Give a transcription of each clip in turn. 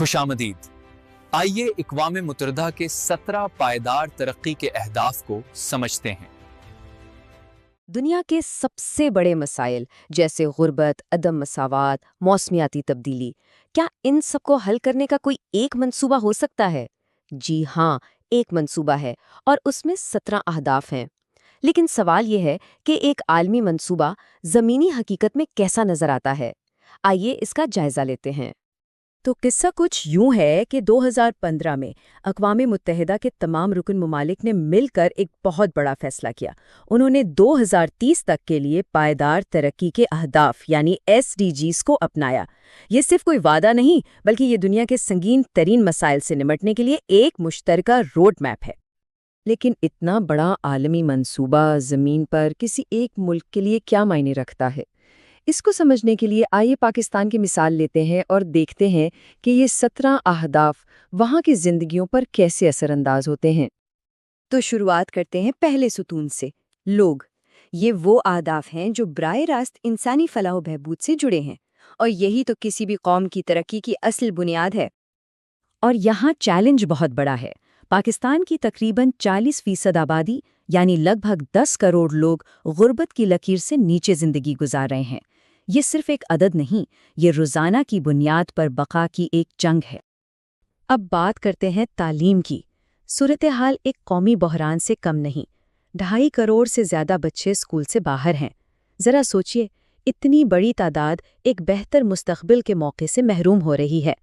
खुश आमदीद। आइए अक़वाम मुत्तहिदा के 17 पायदार तरक्की के अहदाफ को समझते हैं। दुनिया के सबसे बड़े मसाइल जैसे गुर्बत, अदम मसावात, मौसमियाती तब्दीली, क्या इन सब को हल करने का कोई एक मंसूबा हो सकता है? जी हाँ, एक मंसूबा है और उसमें 17 अहदाफ हैं। लेकिन सवाल यह है कि एक आलमी मंसूबा ज़मीनी हकीकत में कैसा नज़र आता है? आइए इसका जायज़ा लेते हैं। तो किस्सा कुछ यूं है कि 2015 में अक़वाम मुत्तहिदा के तमाम रुकन ममालिक ने मिलकर एक बहुत बड़ा फैसला किया। उन्होंने 2030 तक के लिए पायदार तरक्की के अहदाफ यानी SDGs को अपनाया। ये सिर्फ कोई वादा नहीं, बल्कि ये दुनिया के संगीन तरीन मसाइल से निपटने के लिए एक मुश्तरका रोड मैप है। लेकिन इतना बड़ा आलमी मंसूबा ज़मीन पर किसी एक मुल्क के लिए क्या मायने रखता है? इसको समझने के लिए आइए पाकिस्तान की मिसाल लेते हैं और देखते हैं कि ये 17 अहदाफ वहाँ की जिंदगियों पर कैसे असरअंदाज होते हैं। तो शुरुआत करते हैं पहले सुतून से, लोग। ये वो अहदाफ हैं जो बराह रास्त इंसानी फलाह व बहबूद से जुड़े हैं, और यही तो किसी भी कौम की तरक्की की असल बुनियाद है। और यहाँ चैलेंज बहुत बड़ा है। पाकिस्तान की तकरीबन 40% आबादी यानी लगभग 10 करोड़ लोग गुर्बत की लकीर से नीचे जिंदगी गुजार रहे हैं। ये सिर्फ एक अदद नहीं, ये रोज़ाना की बुनियाद पर बका की एक जंग है। अब बात करते हैं तालीम की। सूरत हाल एक कौमी बहरान से कम नहीं। 2.5 करोड़ से ज़्यादा बच्चे स्कूल से बाहर हैं। ज़रा सोचिए, इतनी बड़ी तादाद एक बेहतर मुस्तक़बिल के मौके से महरूम हो रही है।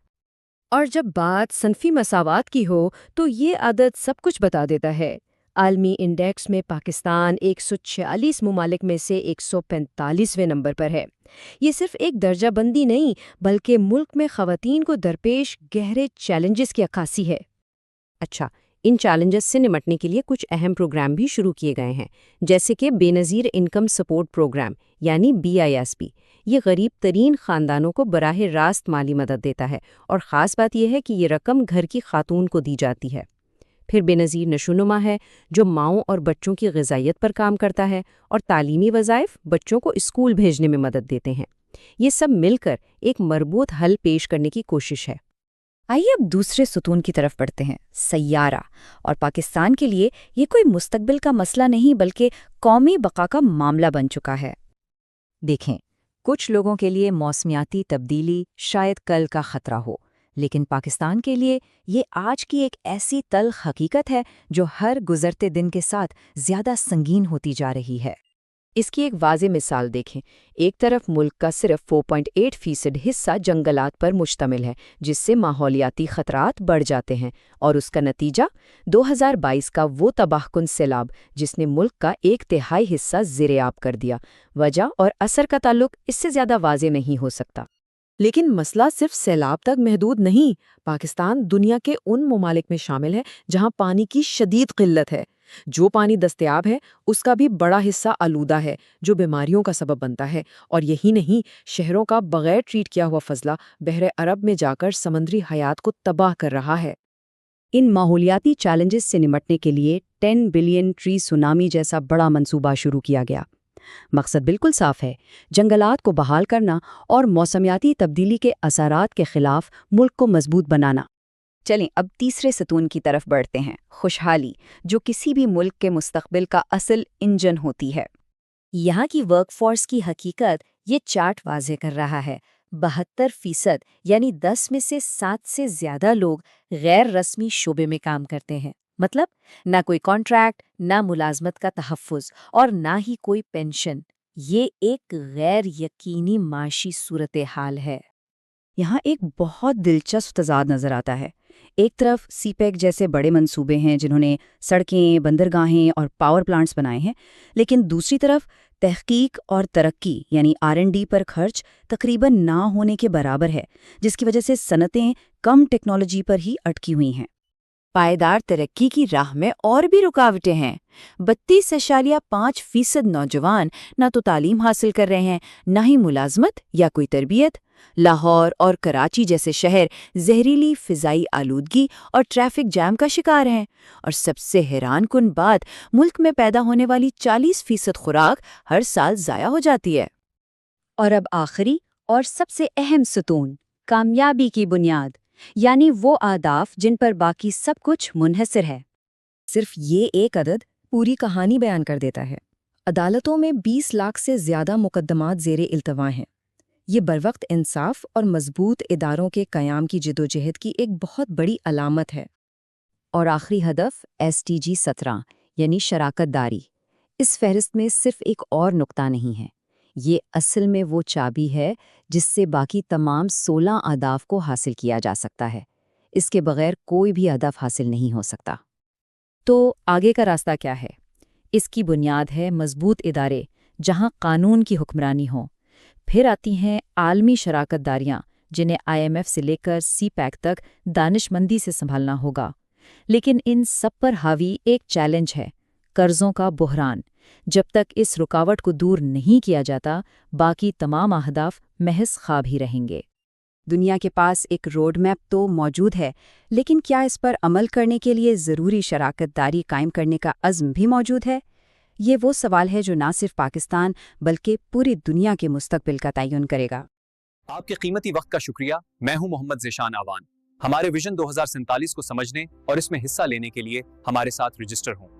और जब बात सनफ़ी मसावात की हो तो ये आदत सब कुछ बता देता है। आलमी इंडेक्स में पाकिस्तान 146 ममालिक में से 145वें नंबर पर है। ये सिर्फ एक दर्जाबंदी नहीं, बल्कि मुल्क में ख़वातीन को दरपेश गहरे चैलेंजेस की अक्कासी है। अच्छा, इन चैलेंजेस से निपटने के लिए कुछ अहम प्रोग्राम भी शुरू किए गए हैं, जैसे कि बेनज़ीर इनकम सपोर्ट प्रोग्राम यानी BISP। ये गरीब तरीन ख़ानदानों को बराह रास्त माली मदद देता है, और ख़ास बात यह है कि ये रकम घर की खातून को दी जाती है। फिर बेनज़ीर नशोनुमा है, जो माओं और बच्चों की ग़िज़ाइयत पर काम करता है और तालीमी वज़ाइफ बच्चों को स्कूल भेजने में मदद देते हैं। ये सब मिलकर एक मरबूत हल पेश करने की कोशिश है। आइए अब दूसरे सुतून की तरफ बढ़ते हैं, सय्यारा। और पाकिस्तान के लिए ये कोई मुस्तकबिल का मसला नहीं, बल्कि कौमी बका का मामला बन चुका है। देखें, कुछ लोगों के लिए मौसमियाती तब्दीली शायद कल का ख़तरा हो, लेकिन पाकिस्तान के लिए ये आज की एक ऐसी तल्ख़ हकीकत है जो हर गुज़रते दिन के साथ ज़्यादा संगीन होती जा रही है। इसकी एक वाज़ेह मिसाल देखें। एक तरफ मुल्क का सिर्फ 4.8% हिस्सा जंगलात पर मुश्तमिल है, जिससे माहौलियाती ख़तरात बढ़ जाते हैं, और उसका नतीजा 2022 का वो तबाहकुन सैलाब जिसने मुल्क का 1/3 हिस्सा ज़ेर-ए-आब कर दिया। वजह और असर का ताल्लुक इससे ज़्यादा वाज़ेह नहीं हो सकता। लेकिन मसला सिर्फ सैलाब तक महदूद नहीं। पाकिस्तान दुनिया के उन ममालिक में शामिल है जहां पानी की शदीद किल्लत है। जो पानी दस्तयाब है उसका भी बड़ा हिस्सा आलूदा है, जो बीमारियों का सबब बनता है। और यही नहीं, शहरों का बगैर ट्रीट किया हुआ फजला बहरे अरब में जाकर समंदरी हयात को तबाह कर रहा है। इन माहौलियाती चैलेंजेस से निपटने के लिए 10 बिलियन ट्री सुनामी जैसा बड़ा मंसूबा शुरू किया गया। मकसद बिल्कुल साफ है, जंगलात को बहाल करना और मौसमियाती तब्दीली के असरात के खिलाफ मुल्क को मजबूत बनाना। चलें अब तीसरे सतून की तरफ बढ़ते हैं, खुशहाली, जो किसी भी मुल्क के मुस्तकबिल का असल इंजन होती है। यहाँ की वर्कफोर्स की हकीकत ये चार्ट वाज़ेह कर रहा है। 72% यानी 10 में से 7 से ज़्यादा लोग गैर रस्मी शोबे में काम करते हैं। मतलब ना कोई कॉन्ट्रैक्ट, ना मुलाजमत का तहफ़्फ़ुज़, और ना ही कोई पेंशन। ये एक गैर यकीनी माशी सूरत हाल है। यहाँ एक बहुत दिलचस्प तज़ाद नज़र आता है। एक तरफ CPEC जैसे बड़े मंसूबे हैं जिन्होंने सड़कें, बंदरगाहें और पावर प्लांट्स बनाए हैं, लेकिन दूसरी तरफ तहकीक और तरक्की यानी R&D पर खर्च तकरीबन ना होने के बराबर है, जिसकी वजह से सनतें कम टेक्नोलॉजी पर ही अटकी हुई हैं। पायदार तरक्की की राह में और भी रुकावटें हैं। 32.5% नौजवान ना तो तालीम हासिल कर रहे हैं, ना ही मुलाजमत या कोई तरबियत। लाहौर और कराची जैसे शहर जहरीली फिजाई आलूदगी और ट्रैफिक जैम का शिकार हैं। और सबसे हैरानकुन बात, मुल्क में पैदा होने वाली 40% खुराक हर साल ज़ाया हो जाती है। और अब आखिरी और सबसे अहम सुतून, कामयाबी की बुनियाद। یعنی وہ اہداف جن پر باقی سب کچھ منحصر ہے۔ صرف یہ ایک عدد پوری کہانی بیان کر دیتا ہے۔ عدالتوں میں 20 لاکھ سے زیادہ مقدمات زیر التوا ہیں۔ یہ بروقت انصاف اور مضبوط اداروں کے قیام کی جدوجہد کی ایک بہت بڑی علامت ہے۔ اور آخری ہدف SDG 17 یعنی شراکت داری۔ اس فہرست میں صرف ایک اور نقطہ نہیں ہے، یہ اصل میں وہ چابی ہے جس سے باقی تمام 16 اہداف کو حاصل کیا جا سکتا ہے۔ اس کے بغیر کوئی بھی ہدف حاصل نہیں ہو سکتا۔ تو آگے کا راستہ کیا ہے؟ اس کی بنیاد ہے مضبوط ادارے جہاں قانون کی حکمرانی ہو۔ پھر آتی ہیں عالمی شراکت داریاں جنہیں IMF سے لے کر CPEC تک دانش مندی سے سنبھالنا ہوگا۔ لیکن ان سب پر حاوی ایک چیلنج ہے، قرضوں کا بحران۔ جب تک اس رکاوٹ کو دور نہیں کیا جاتا، باقی تمام اہداف محض خواب ہی رہیں گے۔ دنیا کے پاس ایک روڈ میپ تو موجود ہے، لیکن کیا اس پر عمل کرنے کے لیے ضروری شراکت داری قائم کرنے کا عزم بھی موجود ہے؟ یہ وہ سوال ہے جو نہ صرف پاکستان بلکہ پوری دنیا کے مستقبل کا تعین کرے گا۔ آپ کے قیمتی وقت کا شکریہ۔ میں ہوں محمد ذیشان آوان۔ ہمارے ویژن 2047 کو سمجھنے اور اس میں حصہ لینے کے لیے ہمارے ساتھ رجسٹر ہوں۔